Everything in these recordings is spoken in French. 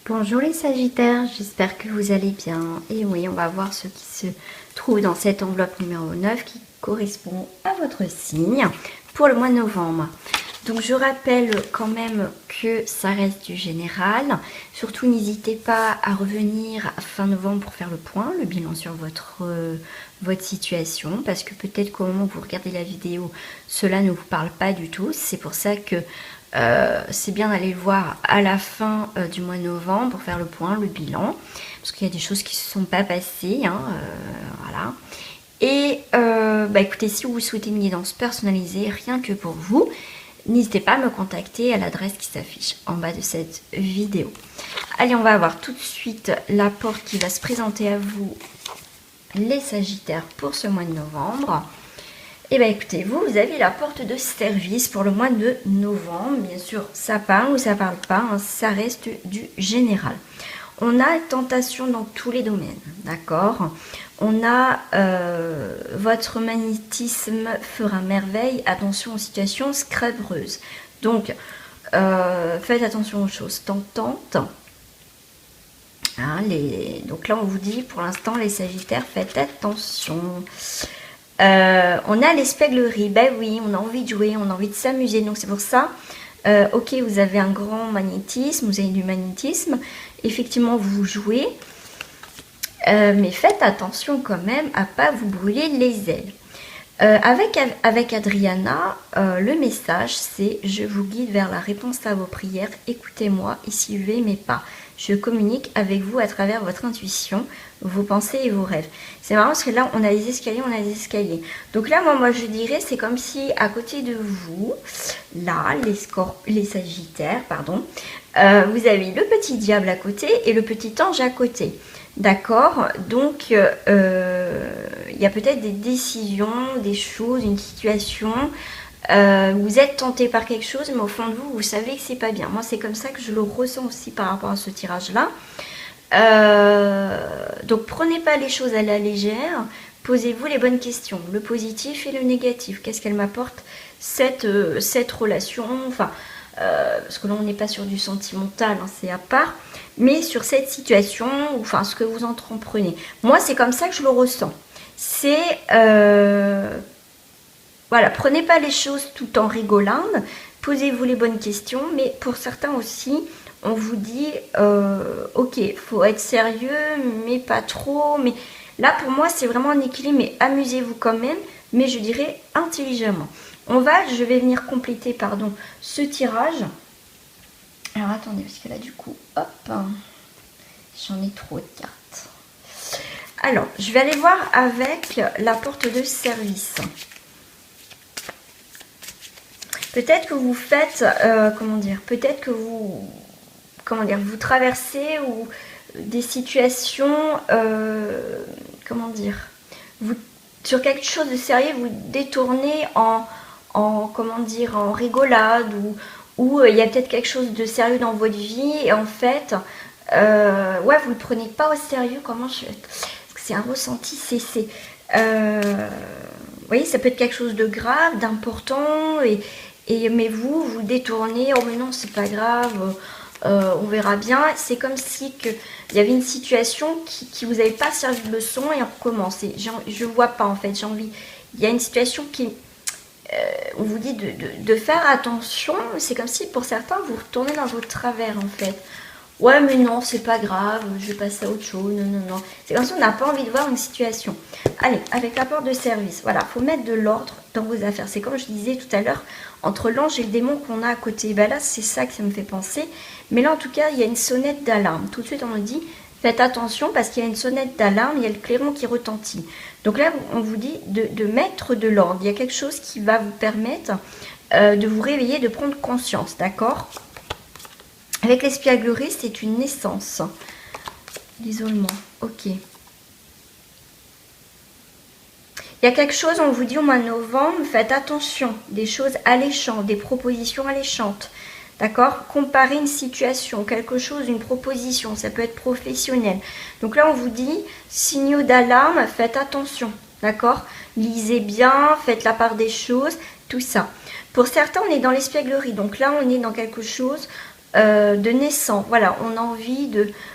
Bonjour les Sagittaires, j'espère que vous allez bien. Et oui, on va voir ce qui se trouve dans cette enveloppe numéro 9 qui correspond à votre signe pour le mois de novembre. Donc je rappelle quand même que ça reste du général. Surtout n'hésitez pas à revenir à fin novembre pour faire le point, le bilan sur votre situation. Parce que peut-être qu'au moment où vous regardez la vidéo, cela ne vous parle pas du tout. C'est pour ça que c'est bien d'aller le voir à la fin du mois de novembre pour faire le point, le bilan. Parce qu'il y a des choses qui ne se sont pas passées. Voilà. Et écoutez, si vous souhaitez une guidance personnalisée, rien que pour vous, n'hésitez pas à me contacter à l'adresse qui s'affiche en bas de cette vidéo. Allez, on va voir tout de suite la porte qui va se présenter à vous, les Sagittaires, pour ce mois de novembre. Et bien écoutez, vous avez la porte de service pour le mois de novembre. Bien sûr, ça parle ou ça parle pas, hein, ça reste du général. On a tentation dans tous les domaines, d'accord? On a votre magnétisme fera merveille, attention aux situations scrabreuses. Donc, faites attention aux choses tentantes. Hein, donc là, on vous dit, pour l'instant, les Sagittaires, faites attention. On a l'espièglerie, ben oui, on a envie de jouer, on a envie de s'amuser, donc c'est pour ça. Ok, vous avez un grand magnétisme, vous avez du magnétisme, effectivement vous jouez, mais faites attention quand même à pas vous brûler les ailes. Avec Adriana, le message c'est: je vous guide vers la réponse à vos prières, écoutez-moi et suivez mes pas. Je communique avec vous à travers votre intuition, vos pensées et vos rêves. C'est marrant parce que là, on a les escaliers, Donc là, moi je dirais, c'est comme si à côté de vous, là, les Sagittaires, pardon, vous avez le petit diable à côté et le petit ange à côté. D'accord? Donc, il y a peut-être des décisions, des choses, une situation. Vous êtes tenté par quelque chose, mais au fond de vous, vous savez que c'est pas bien. Moi, c'est comme ça que je le ressens aussi par rapport à ce tirage-là. Donc, prenez pas les choses à la légère. Posez-vous les bonnes questions, le positif et le négatif. Qu'est-ce qu'elle m'apporte cette relation? Enfin, parce que là, on n'est pas sur du sentimental, hein, c'est à part. Mais sur cette situation, enfin, ce que vous entreprenez. Moi, c'est comme ça que je le ressens. C'est... voilà, prenez pas les choses tout en rigolant, posez-vous les bonnes questions, mais pour certains aussi, on vous dit, ok, faut être sérieux, mais pas trop, mais là pour moi c'est vraiment un équilibre, mais amusez-vous quand même, mais je dirais intelligemment. Je vais venir compléter, pardon, ce tirage. Alors attendez, parce que là du coup, hop, j'en ai trop de cartes. Alors, je vais aller voir avec la porte de service. Peut-être que vous faites, peut-être que vous, vous traversez ou des situations, sur quelque chose de sérieux, vous détournez en rigolade ou il y a peut-être quelque chose de sérieux dans votre vie et en fait, vous le prenez pas au sérieux. C'est un ressenti, vous voyez, ça peut être quelque chose de grave, d'important mais vous détournez, oh mais non c'est pas grave, on verra bien. C'est comme si il y avait une situation qui vous avait pas servi de leçon et on recommence. Je vois pas en fait, j'ai envie, il y a une situation qui, on vous dit de faire attention, c'est comme si pour certains vous retournez dans votre travers en fait. Ouais mais non c'est pas grave, je vais passer à autre chose, non. C'est comme si on n'a pas envie de voir une situation. Allez, avec la porte de service, voilà, faut mettre de l'ordre dans vos affaires. C'est comme je disais tout à l'heure, entre l'ange et le démon qu'on a à côté. Ben là c'est ça que ça me fait penser. Mais là en tout cas il y a une sonnette d'alarme. Tout de suite on me dit faites attention parce qu'il y a une sonnette d'alarme, il y a le clairon qui retentit. Donc là on vous dit de mettre de l'ordre. Il y a quelque chose qui va vous permettre de vous réveiller, de prendre conscience, d'accord? Avec l'espièglerie, c'est une naissance. L'isolement, ok. Il y a quelque chose, on vous dit au mois de novembre, faites attention. Des choses alléchantes, des propositions alléchantes. D'accord? Comparer une situation, quelque chose, une proposition, ça peut être professionnel. Donc là, on vous dit, signaux d'alarme, faites attention. D'accord? Lisez bien, faites la part des choses, tout ça. Pour certains, on est dans l'espièglerie. Donc là, on est dans quelque chose... de naissant. Voilà, on a envie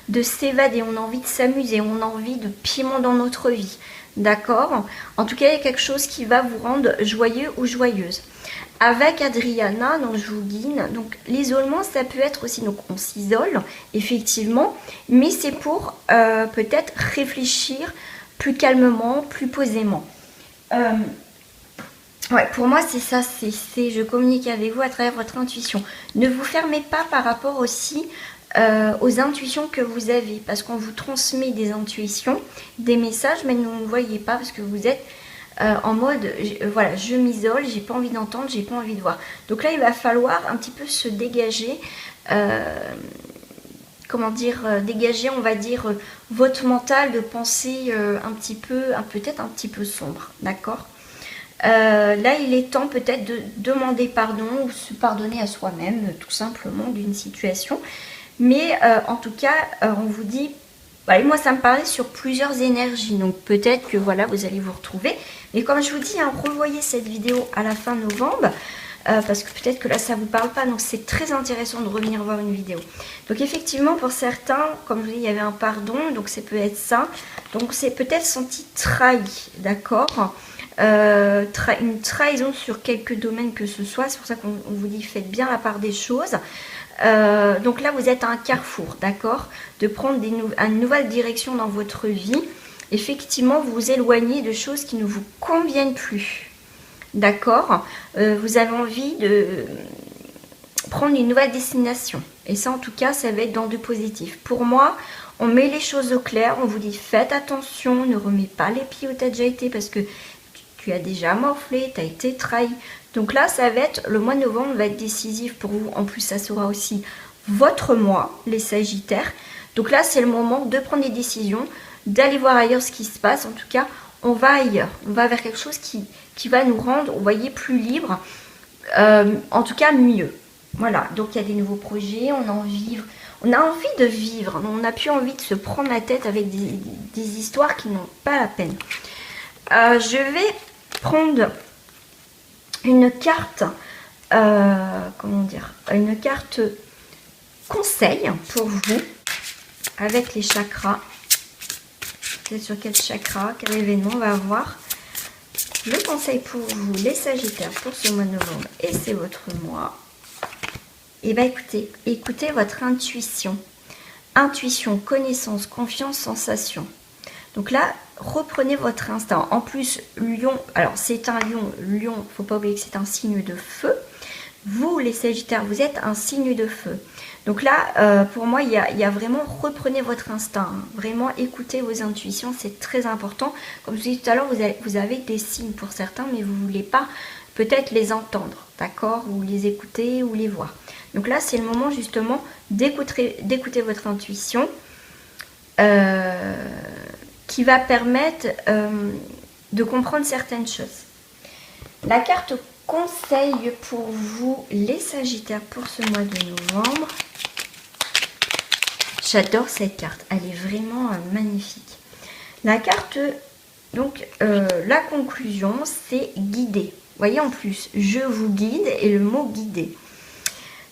de s'évader, on a envie de s'amuser, on a envie de piment dans notre vie. D'accord? En tout cas, il y a quelque chose qui va vous rendre joyeux ou joyeuse. Avec Adriana, donc je vous guide. Donc l'isolement, ça peut être aussi, donc on s'isole, effectivement, mais c'est pour peut-être réfléchir plus calmement, plus posément. Ouais, pour moi, c'est ça, je communique avec vous à travers votre intuition. Ne vous fermez pas par rapport aussi aux intuitions que vous avez, parce qu'on vous transmet des intuitions, des messages, mais vous ne voyez pas parce que vous êtes en mode, voilà, je m'isole, j'ai pas envie d'entendre, j'ai pas envie de voir. Donc là, il va falloir un petit peu se dégager, comment dire, dégager, on va dire, votre mental de pensée un petit peu, peut-être un petit peu sombre, d'accord? Là, il est temps peut-être de demander pardon ou se pardonner à soi-même, tout simplement, d'une situation. Mais en tout cas, on vous dit, voilà, moi ça me parlait sur plusieurs énergies, donc peut-être que voilà, vous allez vous retrouver. Mais comme je vous dis, hein, revoyez cette vidéo à la fin novembre, parce que peut-être que là ça vous parle pas, donc c'est très intéressant de revenir voir une vidéo. Donc effectivement, pour certains, comme je vous dis, il y avait un pardon, donc ça peut être ça. Donc c'est peut-être senti trahi, d'accord? Une trahison sur quelques domaines que ce soit, c'est pour ça qu'on vous dit faites bien la part des choses. Donc là vous êtes à un carrefour, d'accord, de prendre une nouvelle direction dans votre vie. Effectivement, vous vous éloignez de choses qui ne vous conviennent plus, d'accord. Vous avez envie de prendre une nouvelle destination, et ça en tout cas ça va être dans du positif. Pour moi, on met les choses au clair, on vous dit faites attention, ne remets pas les pieds où tu as déjà été, parce que tu as déjà morflé, tu as été trahi. Donc là, ça va être, le mois de novembre va être décisif pour vous. En plus, ça sera aussi votre mois, les Sagittaires. Donc là, c'est le moment de prendre des décisions, d'aller voir ailleurs ce qui se passe. En tout cas, on va ailleurs. On va vers quelque chose qui va nous rendre, vous voyez, plus libre. En tout cas, mieux. Voilà, donc il y a des nouveaux projets, on a envie de vivre. On n'a plus envie de se prendre la tête avec des histoires qui n'ont pas la peine. Je vais prendre une carte, comment dire, une carte conseil pour vous avec les chakras. Peut-être sur quel chakra, quel événement on va avoir. Le conseil pour vous, les Sagittaires, pour ce mois de novembre, et c'est votre mois. Et bien écoutez votre intuition. Intuition, connaissance, confiance, sensation. Donc là, reprenez votre instinct. En plus, Lion, alors c'est un lion. Lion, il ne faut pas oublier que c'est un signe de feu. Vous, les Sagittaires, vous êtes un signe de feu. Donc là, pour moi, il y a vraiment, reprenez votre instinct. Hein. Vraiment, écoutez vos intuitions, c'est très important. Comme je vous disais tout à l'heure, vous avez des signes pour certains, mais vous ne voulez pas peut-être les entendre, d'accord? Ou les écouter ou les voir. Donc là, c'est le moment justement d'écouter votre intuition. Qui va permettre de comprendre certaines choses. La carte conseil pour vous, les Sagittaires, pour ce mois de novembre. J'adore cette carte, elle est vraiment magnifique. La carte, donc, la conclusion, c'est guider. Vous voyez, en plus, je vous guide et le mot guider.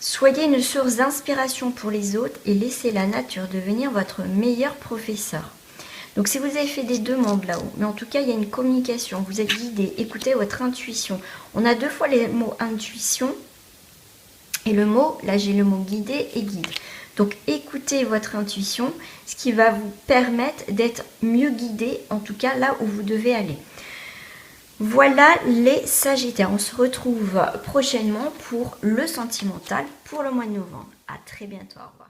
Soyez une source d'inspiration pour les autres et laissez la nature devenir votre meilleur professeur. Donc si vous avez fait des demandes là-haut, mais en tout cas il y a une communication, vous êtes guidé, écoutez votre intuition. On a deux fois les mots intuition et le mot, là j'ai le mot guider et guide. Donc écoutez votre intuition, ce qui va vous permettre d'être mieux guidé, en tout cas là où vous devez aller. Voilà les Sagittaires, on se retrouve prochainement pour le sentimental pour le mois de novembre. À très bientôt, au revoir.